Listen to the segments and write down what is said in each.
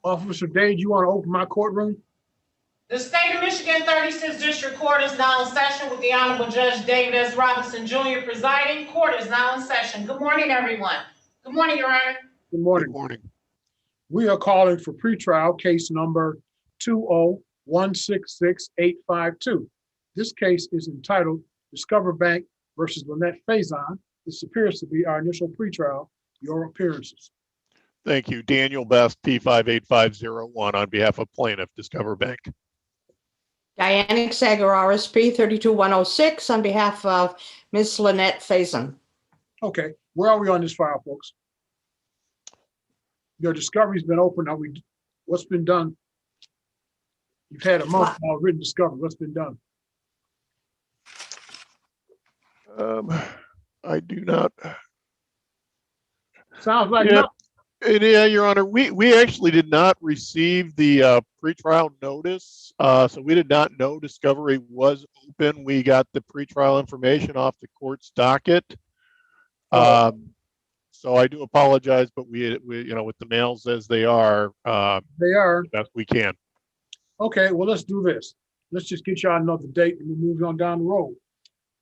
Officer Day, do you want to open my courtroom? The State of Michigan 36th District Court is now in session with the Honorable Judge David S. Robinson Jr. presiding. Court is now in session. Good morning, everyone. Good morning, Your Honor. Good morning. Good morning. We are calling for pretrial case number 20166-852. This case is entitled Discover Bank versus Lynette Faison. This appears to be our initial pretrial. Your appearances. Thank you. Daniel Best, P58501 on behalf of plaintiff Discover Bank. Diana Sager, RSP 32106 on behalf of Ms. Lynette Faison. Okay, where are we on this file, folks? Your discovery's been opened. What's been done? You've had a month now written discovery. What's been done? I do not. Sounds like Yeah. nothing. Yeah, Your Honor, we actually did not receive the pretrial notice, so we did not know discovery was open. We got the pretrial information off the court's docket. So I do apologize, but we with the mails as they are the best we can. Okay, well, let's do this. Let's just get y'all another date and we'll move on down the road.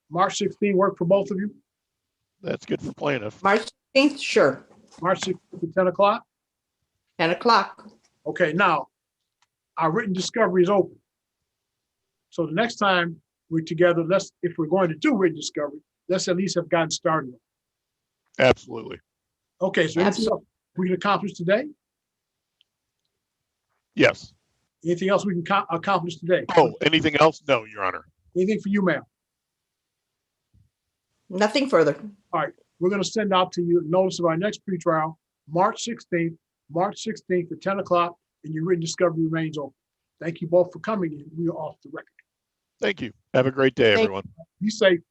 March 16 work for both of you? That's good for plaintiff. March 16th, sure. March 16th at 10 o'clock? 10 o'clock. Okay, now, our written discovery is open. So the next time we're together, if we're going to do written discovery, let's at least have gotten started. Absolutely. Okay, so anything else we can accomplish today? Yes. Anything else we can accomplish today? Oh, anything else? No, Your Honor. Anything for you, ma'am? Nothing further. All right, we're going to send out to you a notice of our next pretrial, March 16th at 10 o'clock, and your written discovery remains open. Thank you both for coming in. We are off the record. Thank you. Have a great day, everyone. Be safe.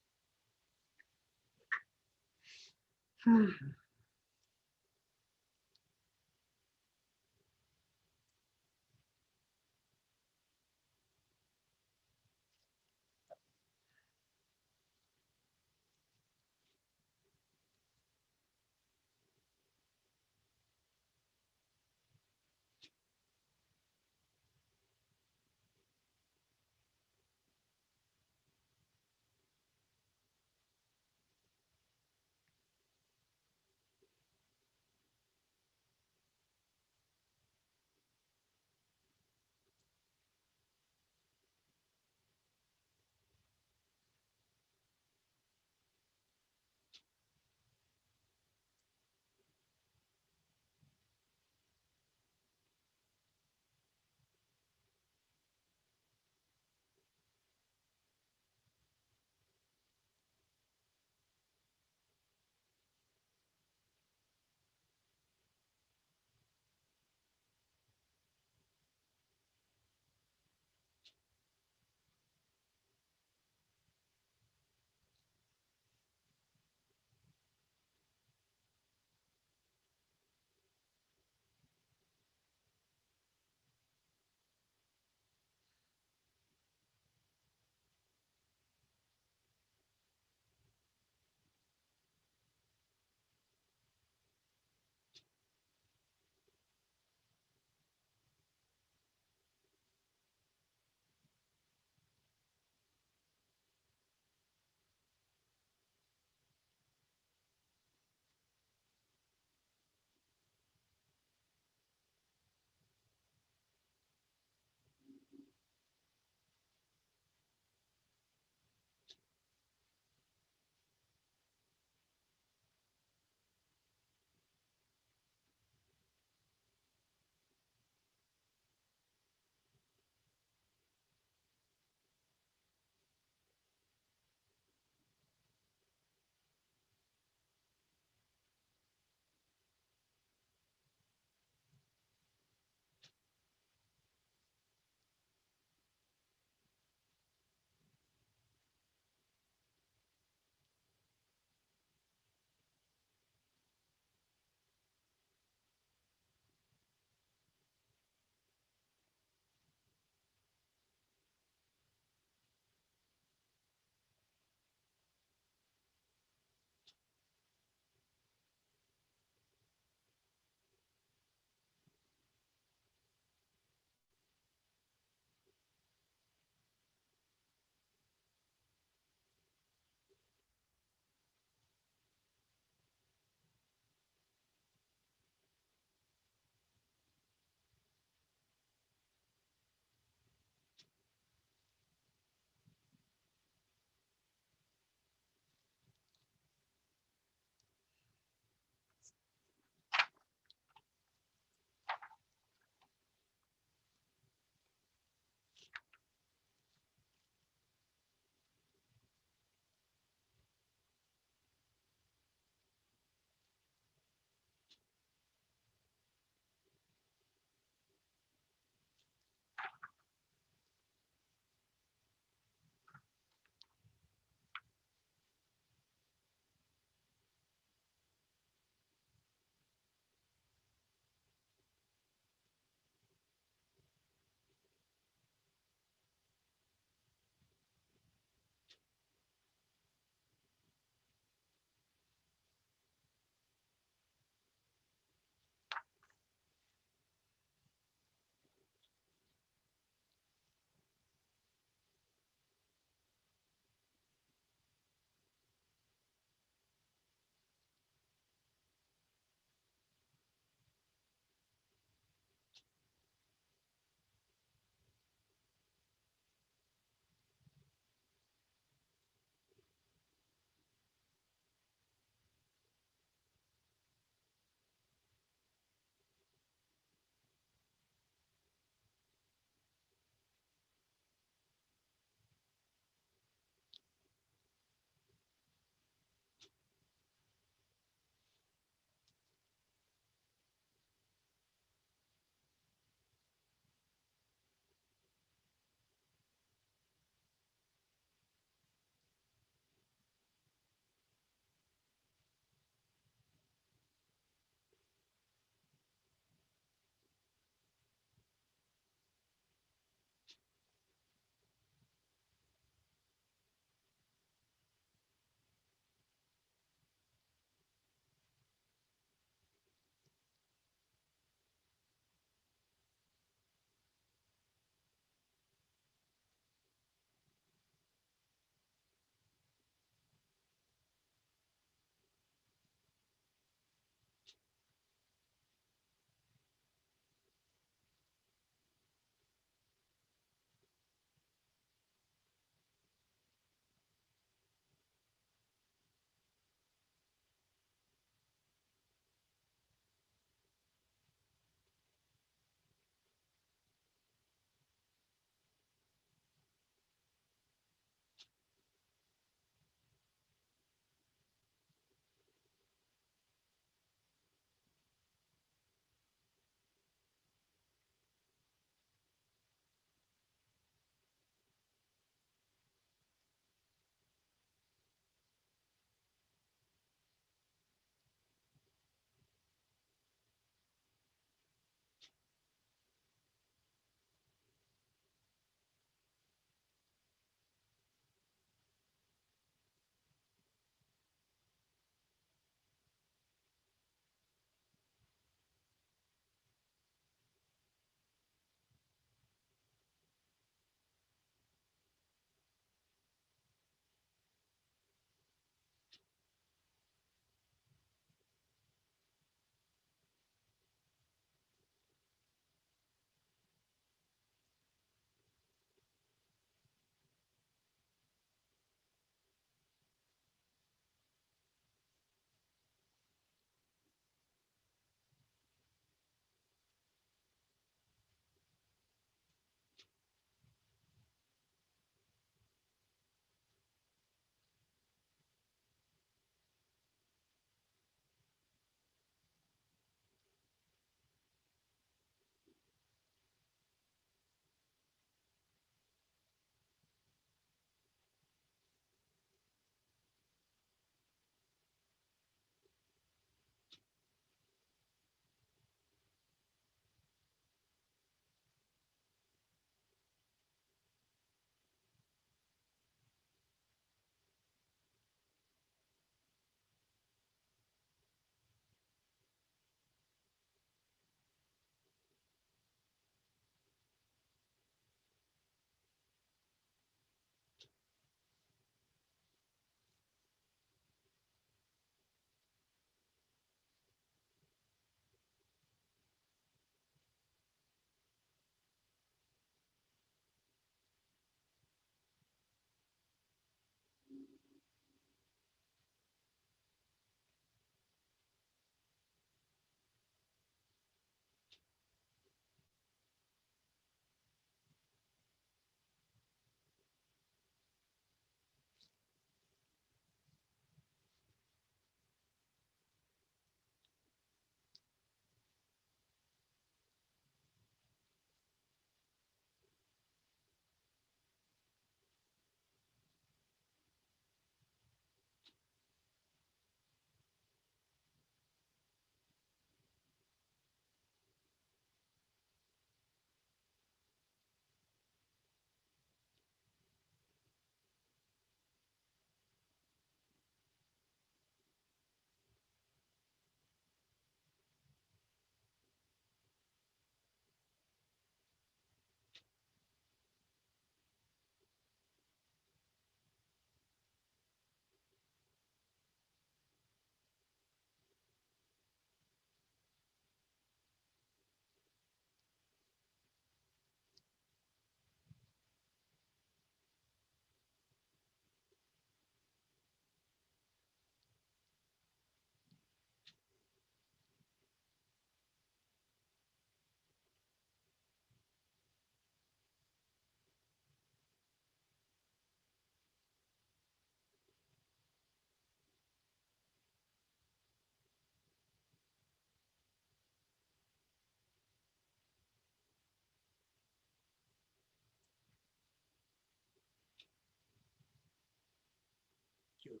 you.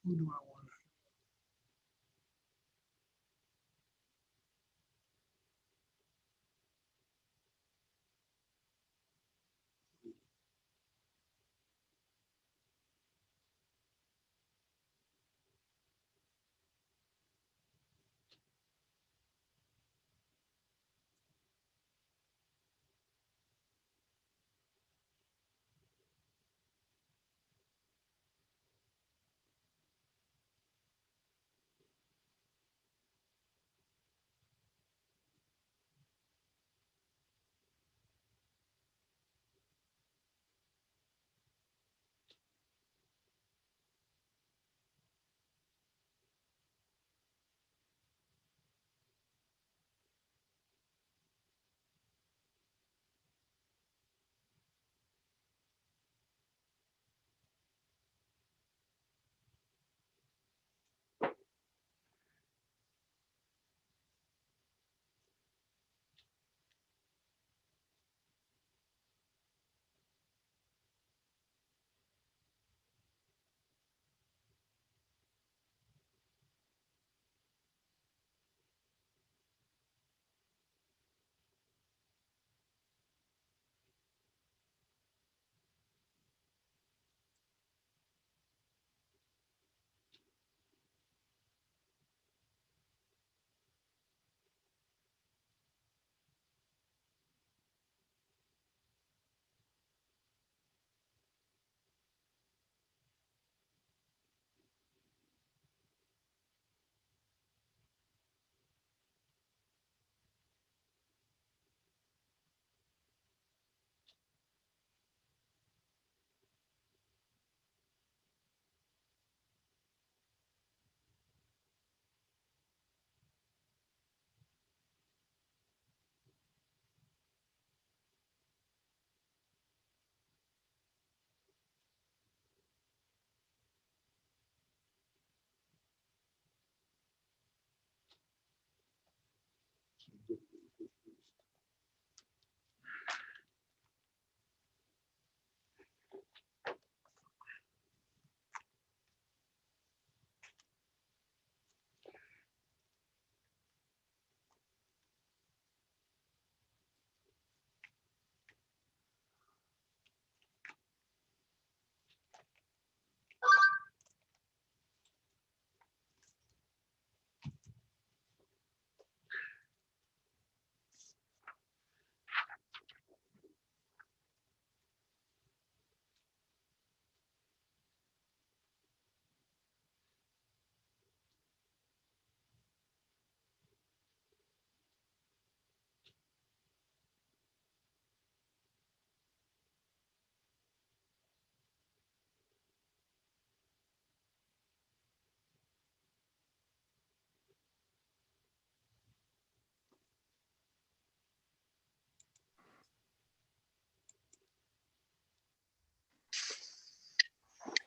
Who do I want?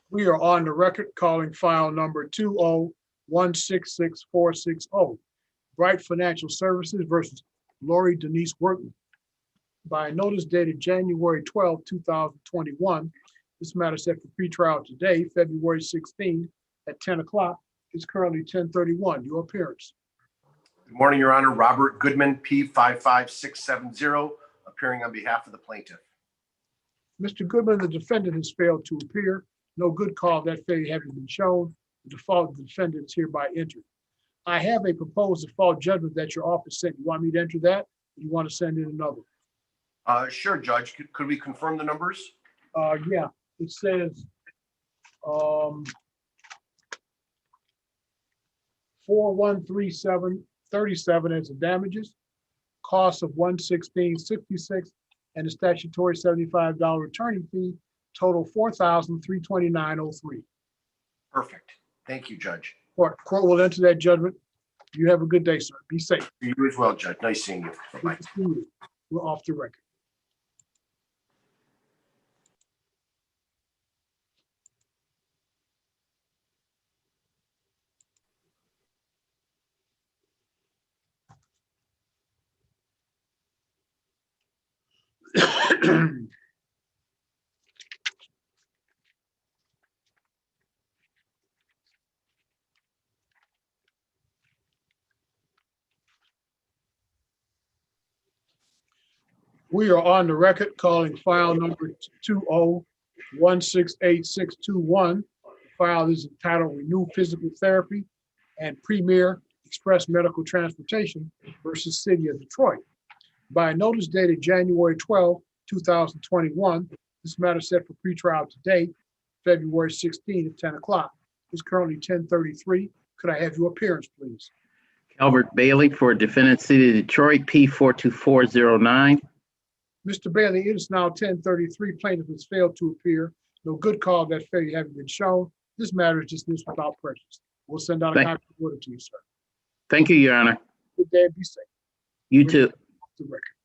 We are on the record calling file number 2016640, Bright Financial Services versus Lori Denise Workman. By notice dated January 12, 2021, this matter set for pretrial today, February 16, at 10 o'clock. It's currently 10:31. Your appearance. Good morning, Your Honor. Robert Goodman, P55670, appearing on behalf of the plaintiff. Mr. Goodman, the defendant has failed to appear. No good call of that failure having been shown. The default of the defendant is hereby entered. I have a proposed default judgment that your office sent. You want me to enter that? Or you want to send in another? Sure, Judge. Could we confirm the numbers? Yeah, it says 413737 as the damages, cost of 11666, and the statutory $75 attorney fee, total 4,329.03. Perfect. Thank you, Judge. Court will enter that judgment. You have a good day, sir. Be safe. You as well, Judge. Nice seeing you. Bye-bye. Good to see you. We're off the record. We are on the record calling file number 20168621. File is entitled Renew Physical Therapy and Premier Express Medical Transportation versus City of Detroit. By notice dated January 12, 2021, this matter set for pretrial today, February 16 at 10 o'clock. It's currently 10:33. Could I have your appearance, please? Albert Bailey for defendant City of Detroit, P 42409. Mr. Bailey, it is now 10:33. Plaintiff has failed to appear. No good call of that failure having been shown. This matter is dismissed without prejudice. We'll send out a copy of the order to you, sir. Thank you, Your Honor. Good day and be safe. You too. Off the record.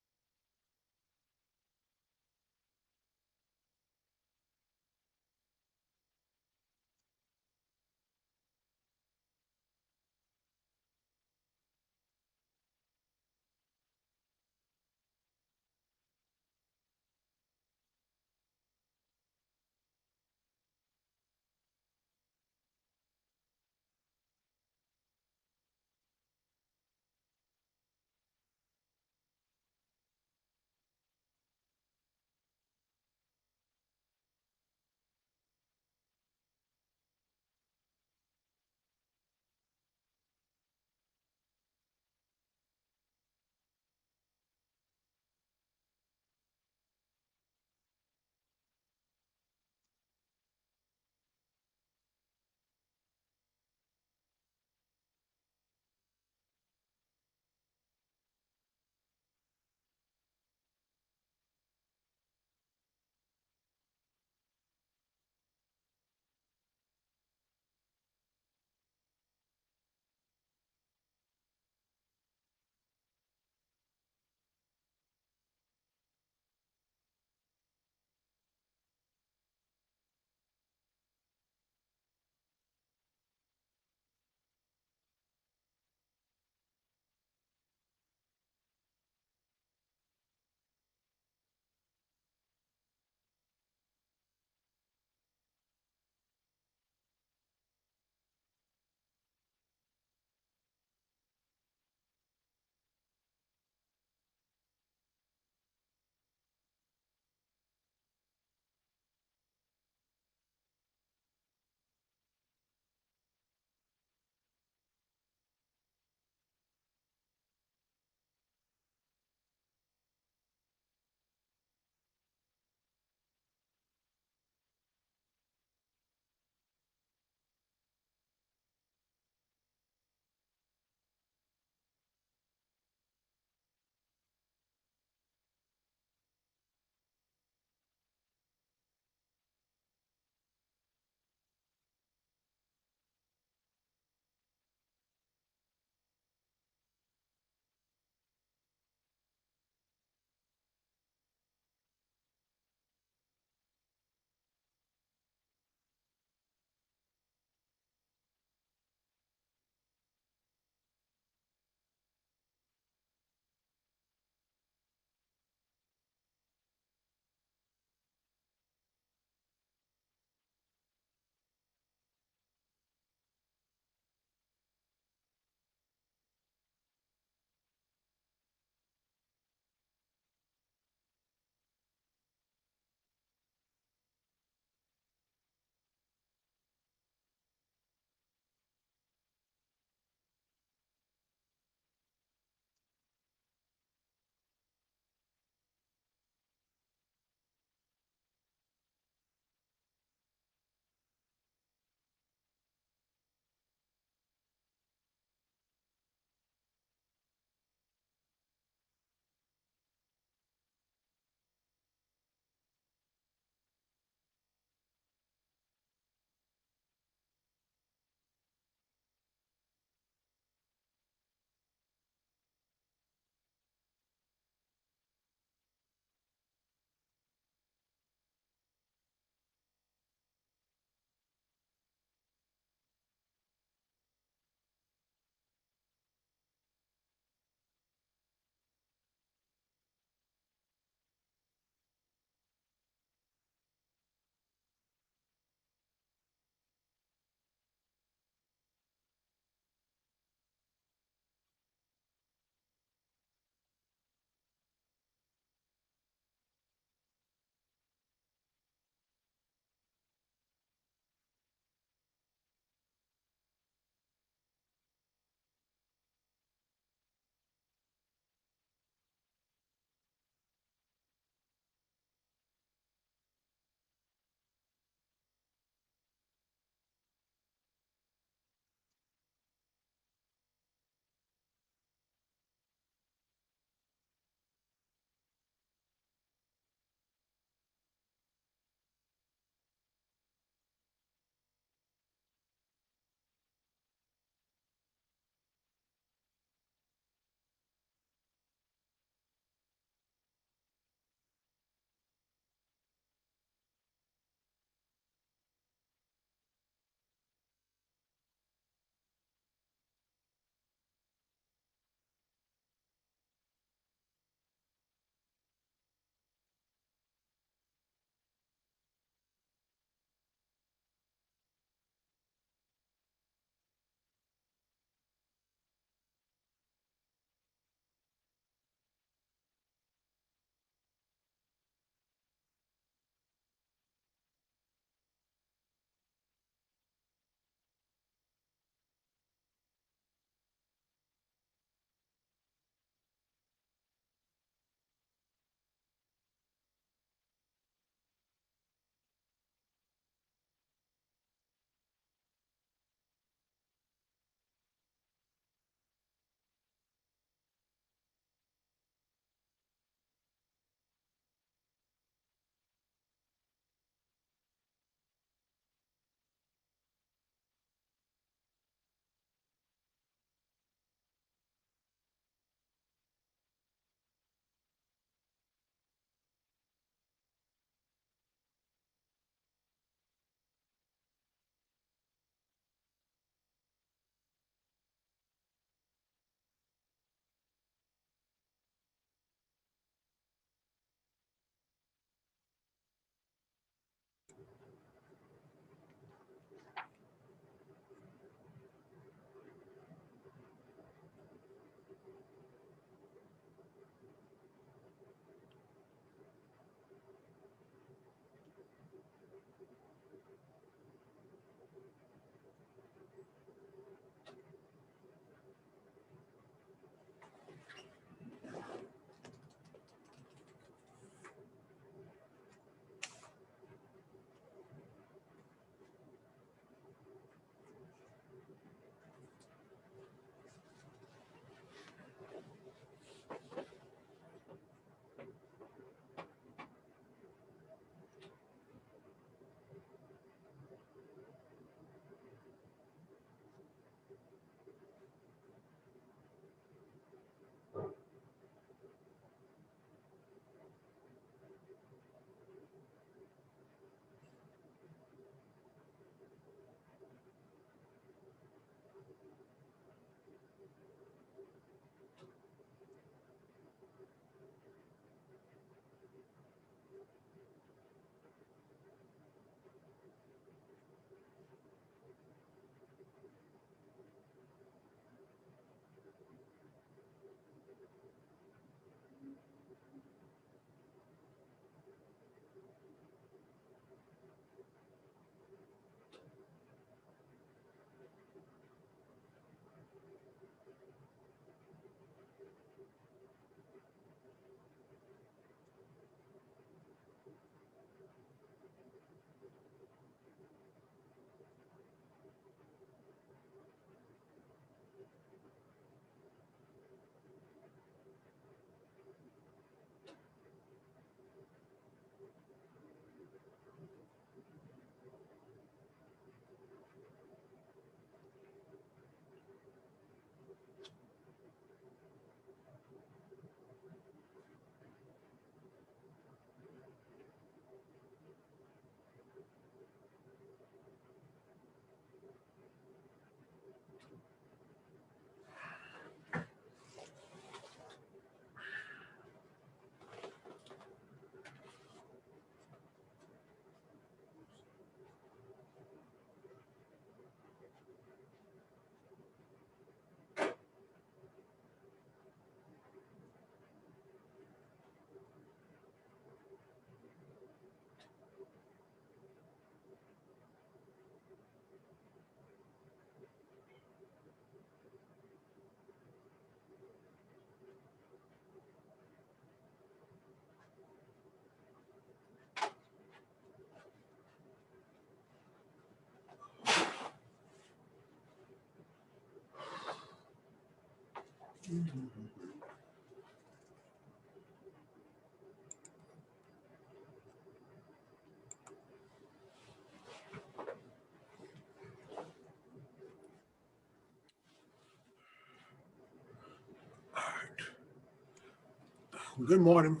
Good morning.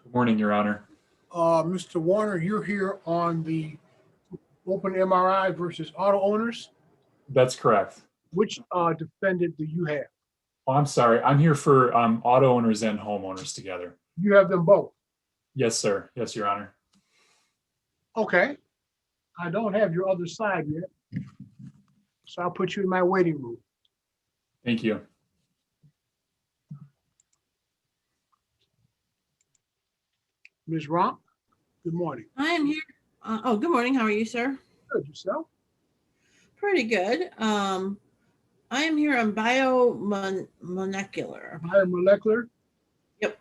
Good morning, Your Honor. Mr. Warner, you're here on the open MRI versus auto owners. That's correct. Which defendant do you have? Oh, I'm sorry. I'm here for auto owners and homeowners together. You have them both. Yes, sir. Yes, Your Honor. Okay. I don't have your other side yet. So I'll put you in my waiting room. Thank you. Ms. Romp, good morning. I am here. Good morning. How are you, sir? Good, yourself? Pretty good. I am here on biomolecular. Biomolecular? Yep.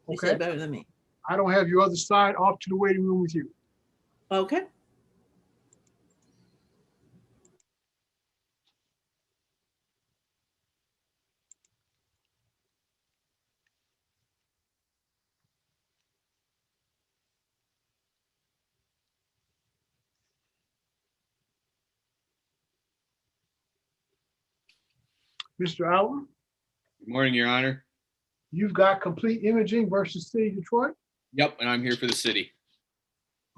You Okay. said better than me. I don't have your other side. Off to the waiting room with you. Okay. Mr. Allen, Good morning, Your Honor. you've got complete imaging versus City of Detroit? Yep, and I'm here for the city.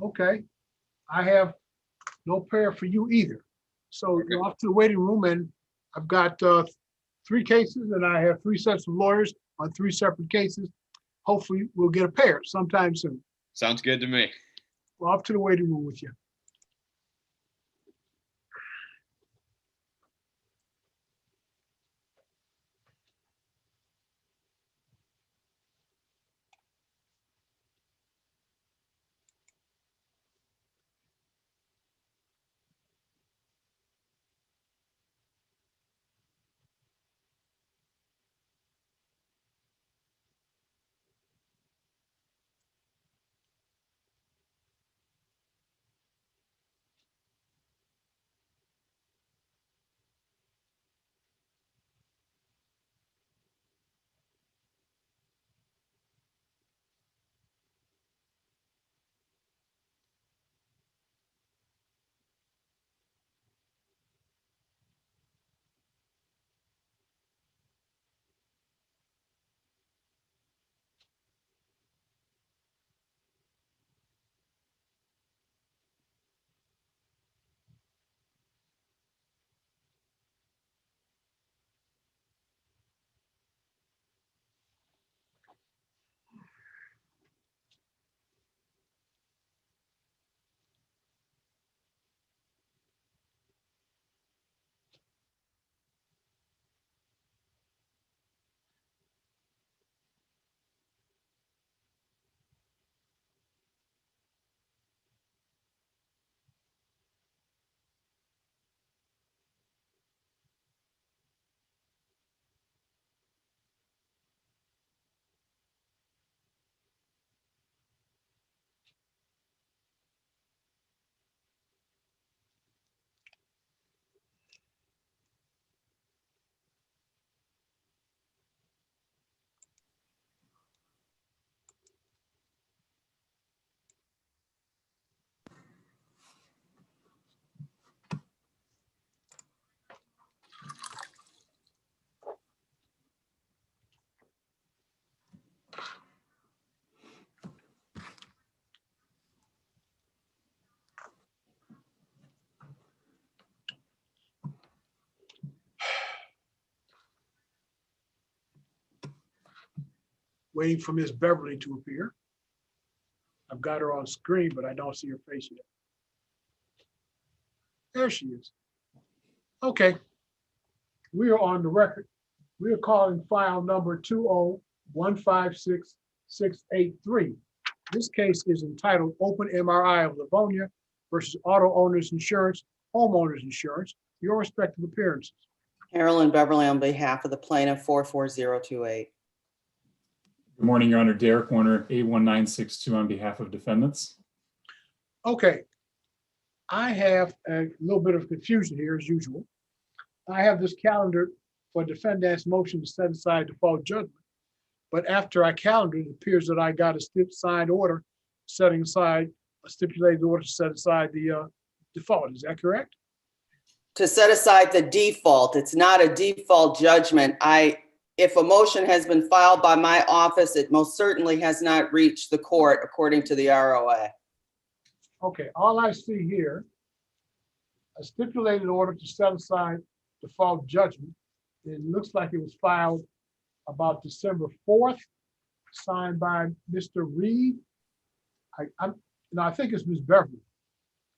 Okay. I have no prayer for you either. So you're off to the waiting room, and I've got 3 cases, and I have 3 sets of lawyers on 3 separate cases. Hopefully we'll get a pair sometime soon. Sounds good to me. We're off to the waiting room with you. waiting for Ms. Beverly to appear. I've got her on screen, but I don't see her face yet. There she is. Okay. We are on the record. We are calling file number 201568683. This case is entitled Open MRI of Livonia versus Auto Owners Insurance, Homeowners Insurance, your respective appearances. Carolyn Beverly on behalf of the plaintiff, 44028. Good morning, Your Honor. Derek Warner, 81962 on behalf of defendants. Okay. I have a little bit of confusion here as usual. I have this calendar for defendant's motion to set aside default judgment. But after I calendared, it appears that I got a signed order setting aside, a stipulated order to set aside the default. Is that correct? To set aside the default, it's not a default judgment. If a motion has been filed by my office, it most certainly has not reached the court according to the ROA. Okay, all I see here, a stipulated order to set aside default judgment. It looks like it was filed about December 4th, signed by Mr. Reed. I think it's Ms. Beverly.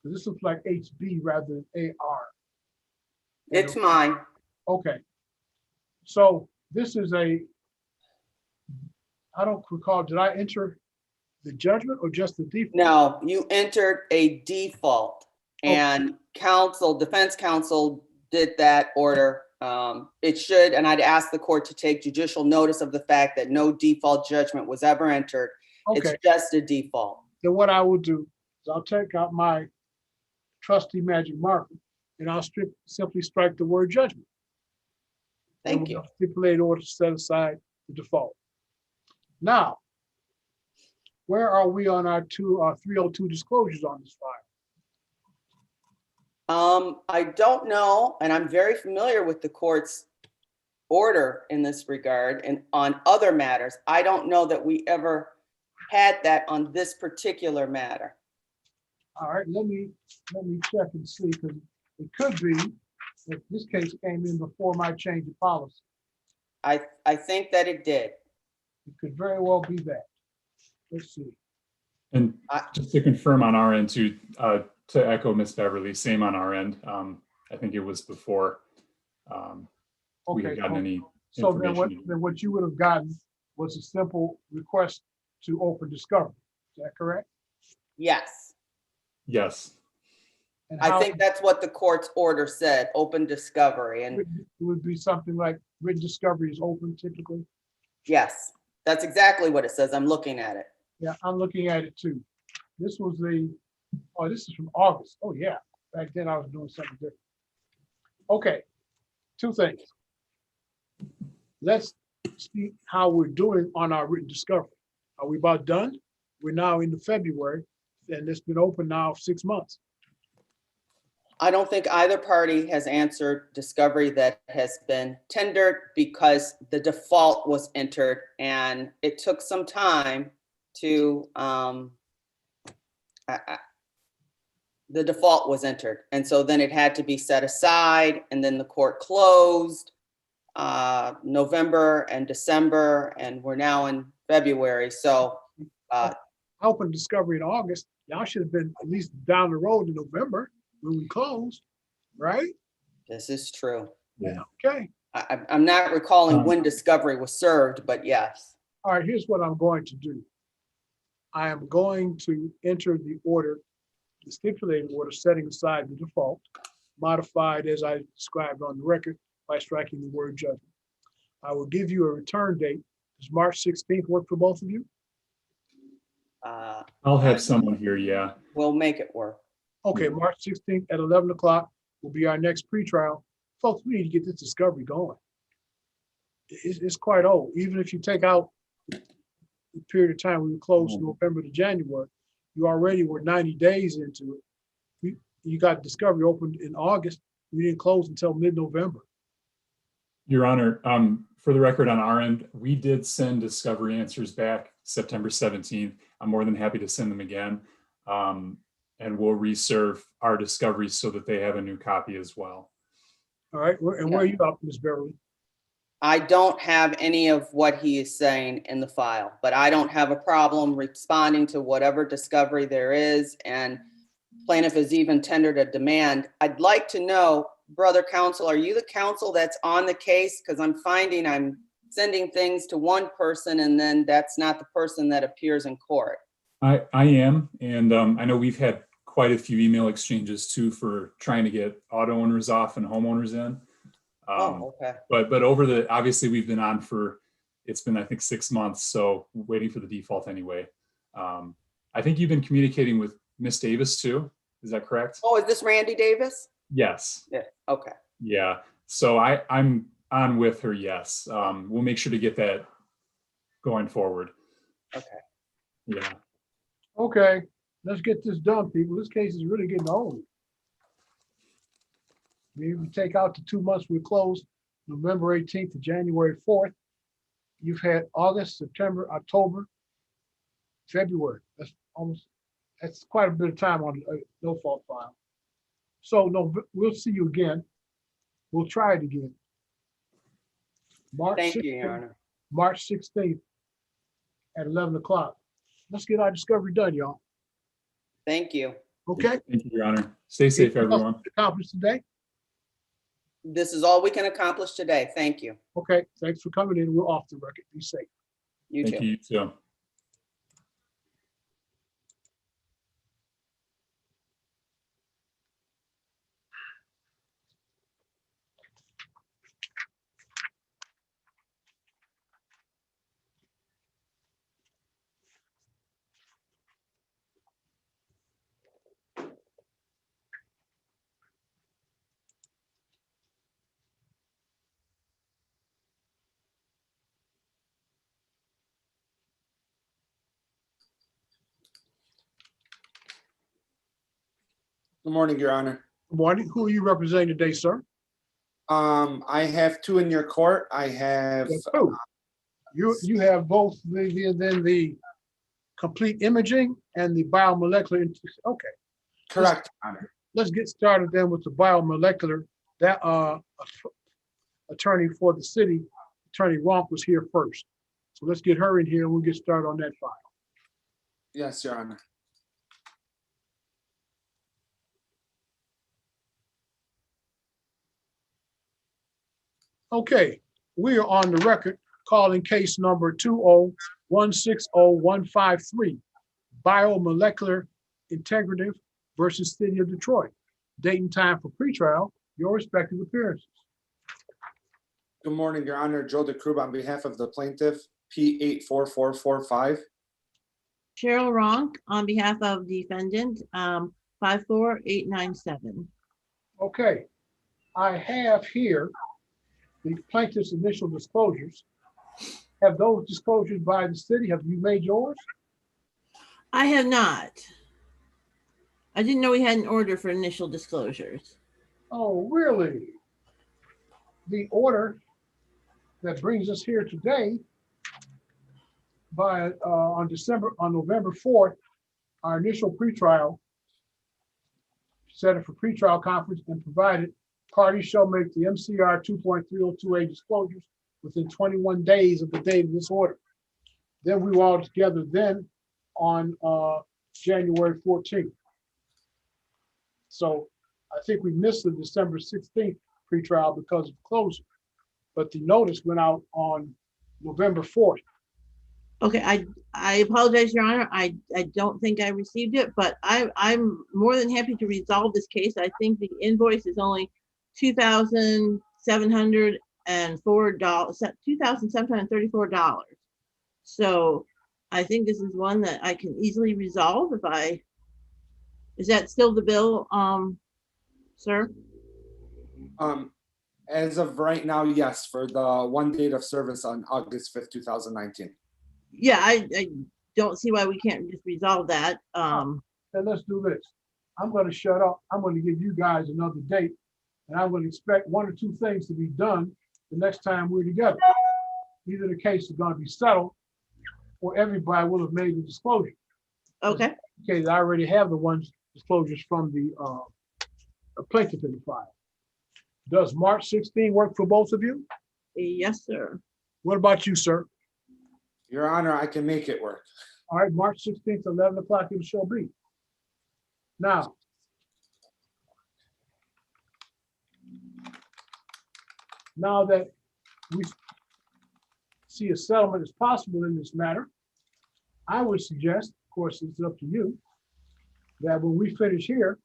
This looks like HB rather than AR. It's mine. Okay. So this is I don't recall, did I enter the judgment or just the default? No, you entered a default and defense counsel did that order. It should, and I'd ask the court to take judicial notice of the fact that no default judgment was ever entered. Okay. It's just a default. Then what I will do is I'll take out my trusty magic marker and I'll simply strike the word judgment. Thank you. Stipulated order to set aside the default. Now, where are we on our 302 disclosures on this file? I don't know, and I'm very familiar with the court's order in this regard and on other matters. I don't know that we ever had that on this particular matter. All right, let me check and see, because it could be that this case came in before my change of policy. I think that it did. It could very well be that. Let's see. And just to confirm on our end, to echo Ms. Beverly, same on our end. I think it was before we had gotten any So then information. what you would have gotten was a simple request to open discovery. Is that correct? Yes. Yes. And I think that's what the court's order said, open discovery. And it would be something like written discovery is open typically. yes, that's exactly what it says. I'm looking at it. Yeah, I'm looking at it too. This was this is from August. Oh yeah, back then I was doing something different. Okay, two things. Let's see how we're doing on our written discovery. Are we about done? We're now into February and it's been open now 6 months. I don't think either party has answered discovery that has been tendered because the default was entered and it took some time to, the default was entered. And so then it had to be set aside and then the court closed November and December, and we're now in February. So Open discovery in August. Y'all should have been at least down the road in November when we closed, right? this is true. Yeah. Okay. I'm not recalling when discovery was served, but yes. All right, here's what I'm going to do. I am going to enter the order, the stipulated order setting aside the default, modified as I described on the record by striking the word judgment. I will give you a return date. Does March 16th work for both of you? I'll have someone here, yeah. We'll make it work. Okay, March 16th at 11 o'clock will be our next pretrial. Folks, we need to get this discovery going. It's quite old. Even if you take out the period of time we were closed November to January, you already were 90 days into it. You got discovery opened in August. We didn't close until mid-November. Your Honor, for the record on our end, we did send discovery answers back September 17th. I'm more than happy to send them again. And we'll reserve our discoveries so that they have a new copy as well. All right, and where are you up, Ms. Beverly? I don't have any of what he is saying in the file, but I don't have a problem responding to whatever discovery there is. And plaintiff has even tendered a demand. I'd like to know, brother counsel, are you the counsel that's on the case? Because I'm finding I'm sending things to one person and then that's not the person that appears in court. I am, and I know we've had quite a few email exchanges too for trying to get auto owners off and homeowners in. Oh, okay. But obviously we've been on for, it's been, I think, 6 months. So waiting for the default anyway. I think you've been communicating with Miss Davis too. Is that correct? Oh, is this Randy Davis? Yes. Yeah, okay. Yeah. So I'm on with her. Yes. We'll make sure to get that going forward. Okay. Yeah. Okay, let's get this done, people. This case is really getting old. Maybe we take out the 2 months we closed, November 18th to January 4th. You've had August, September, October, February. That's quite a bit of time on a no fault file. So no, we'll see you again. We'll try it again. Thank you, Your Honor. March 16th at 11 o'clock. Let's get our discovery done, y'all. Thank you. Okay? Thank you, Your Honor. Stay safe, Anything else everyone. to accomplish today? This is all we can accomplish today. Thank you. Okay, thanks for coming in. We're off the record. Be safe. You Thank too. you, you too. Good morning, Your Honor. Good morning. Who are you representing today, sir? I have two in your court. I have, Who? You have both the complete imaging and the biomolecular. Okay. correct, Your Honor. Let's get started then with the biomolecular. That attorney for the city, Attorney Ronk, was here first. So let's get her in here and we'll get started on that file. Yes, Your Honor. Okay, we are on the record calling case number 20160-153, Biomolecular Integrative versus City of Detroit. Date and time for pretrial, your respective appearances. Good morning, Your Honor. Joe DeCruz on behalf of the plaintiff, P84445. Cheryl Ronk on behalf of defendant, 54897. Okay, I have here the plaintiff's initial disclosures. Have those disclosures by the city, have you made yours? I have not. I didn't know we had an order for initial disclosures. Oh, really? The order that brings us here today on November 4th, our initial pretrial, set it for pretrial conference and provided parties shall make the MCR 2.3028 disclosures within 21 days of the date of this order. Then we were all together then on January 14th. So I think we missed the December 16th pretrial because of closing, but the notice went out on November 4th. Okay, I apologize, Your Honor. I don't think I received it, but I'm more than happy to resolve this case. I think the invoice is only $2,734, $2,734. So I think this is one that I can easily resolve is that still the bill, sir? As of right now, yes, for the one date of service on August 5th, 2019. Yeah, I don't see why we can't just resolve that. Then let's do this. I'm going to shut up. I'm going to give you guys another date, and I would expect one or two things to be done the next time we're together. Either the case is going to be settled, or everybody will have made the disclosure. Okay. Okay, I already have the disclosures from the plaintiff in the file. Does March 16 work for both of you? Yes, sir. What about you, sir? Your Honor, I can make it work. All right, March 16th, 11 o'clock, it shall be. Now, now that we see a settlement is possible in this matter, I would suggest, of course, it's up to you, that when we finish here,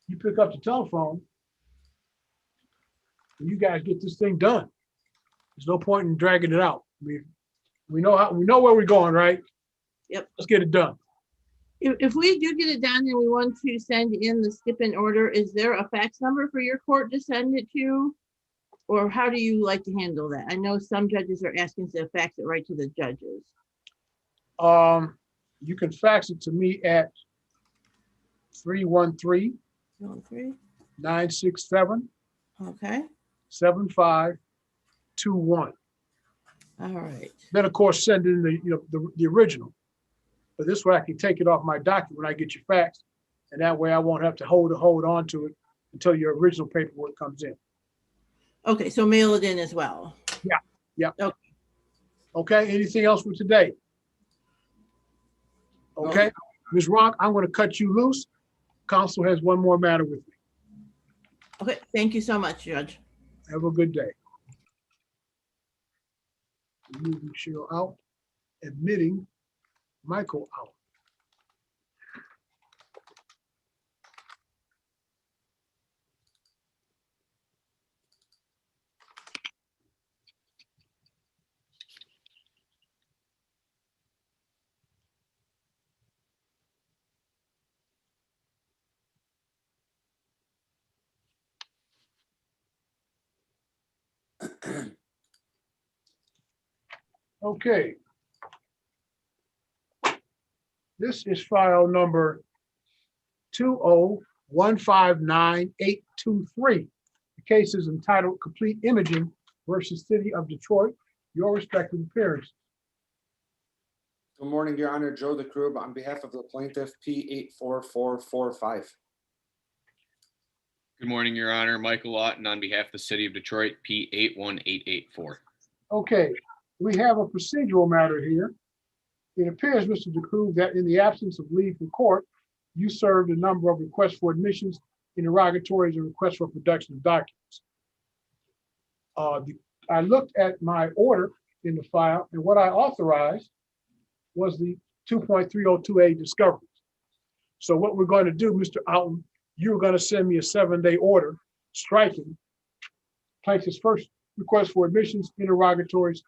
you pick up the telephone and you guys get this thing done. There's no point in dragging it out. We know where we're going, right? Yep. Let's get it done. If we do get it done and we want to send in the skip-in order, is there a fax number for your court to send it to? Or how do you like to handle that? I know some judges are asking to fax it right to the judges. You can fax it to me at 313-967-7521. Okay, all right. Then, of course, send in the original. But this way I can take it off my docket when I get your fax. And that way I won't have to hold on to it until your original paperwork comes in. Okay, so mail it in as well. Yeah. Okay. Okay, anything else for today? Okay, Ms. Rock, I'm going to cut you loose. Council has one more matter with me. Okay, thank you so much, Judge. Have a good day. Moving Cheryl out, admitting Michael out. Okay. This is file number 20159-823. The case is entitled Complete Imaging versus City of Detroit. Your respective appearance. Good morning, Your Honor. Joe DeCrube on behalf of the plaintiff, P84445. Good morning, Your Honor. Michael Lawton on behalf of the City of Detroit, P81884. Okay, we have a procedural matter here. It appears, Mr. DeCruz, that in the absence of leave from court, you served a number of requests for admissions, interrogatories, and requests for production of documents. I looked at my order in the file, and what I authorized was the 2.302A discoveries. So what we're going to do, Mr. Alton, you're going to send me a 7-day order striking plaintiff's first request for admissions, interrogatories,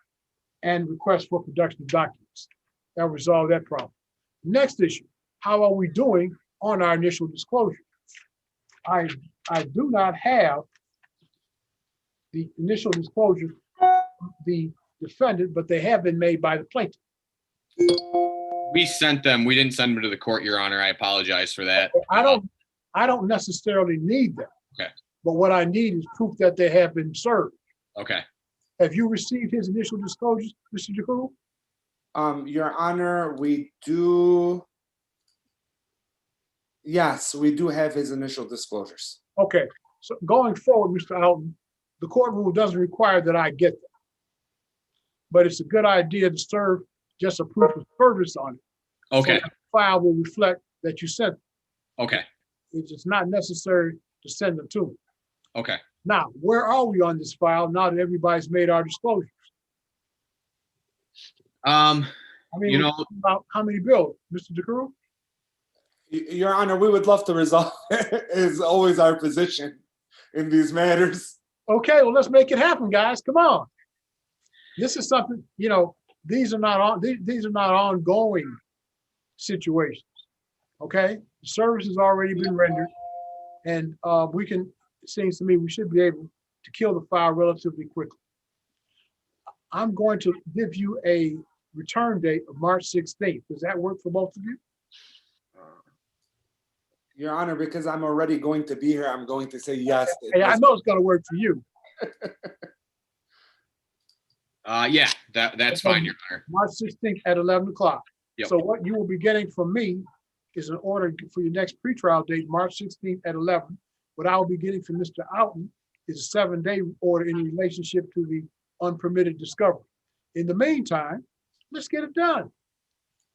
and request for production of documents. That'll resolve that problem. Next issue, how are we doing on our initial disclosure? I do not have the initial disclosure of the defendant, but they have been made by the plaintiff. We sent them. We didn't send them to the court, Your Honor. I apologize for that. I don't necessarily need that. Okay. But what I need is proof that they have been served. Okay. Have you received his initial disclosures, Mr. DeCruz? Your Honor, we do. Yes, we do have his initial disclosures. Okay, so going forward, Mr. Alton, the court rule doesn't require that I get that. But it's a good idea to serve just a proof of service on it. Okay. So the file will reflect that you sent them. Okay. It's just not necessary to send them to me. Okay. Now, where are we on this file now that everybody's made our disclosures? I mean, you know, about how many bills, Mr. DeCruz? Your Honor, we would love to resolve. Is always our position in these matters. Okay, well, let's make it happen, guys. Come on. This is something, these are not ongoing situations. Okay, the service has already been rendered, and it seems to me we should be able to kill the file relatively quickly. I'm going to give you a return date of March 16th. Does that work for both of you? Your Honor, because I'm already going to be here, I'm going to say yes. Hey, I know it's going to work for you. Yeah, that's fine, Your Honor. March 16th at 11 o'clock. Yep. So what you will be getting from me is an order for your next pretrial date, March 16th at 11. What I will be getting from Mr. Alton is a 7-day order in relationship to the unpermitted discovery. In the meantime, let's get it done.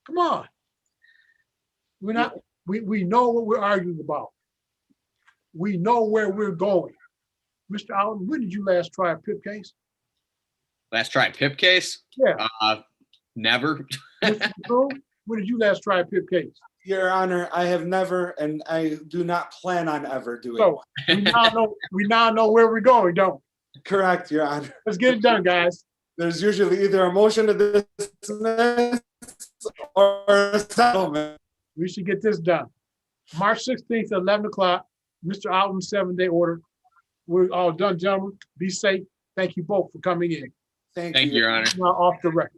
Come on. We're not, we know what we're arguing about. We know where we're going. Mr. Allen, when did you last try a PIP case? Last try PIP case? Yeah. Never. Mr. Drew, when did you last try a PIP case? Your Honor, I have never, and I do not plan on ever doing. So we now know where we're going, don't we? Correct, Your Honor. Let's get it done, guys. There's usually either a motion to dismiss or a settlement. We should get this done. March 16th at 11 o'clock, Mr. Allen's 7-day order. We're all done, gentlemen. Be safe. Thank you both for coming in. Thank Thank you, Your Honor. Now off the record.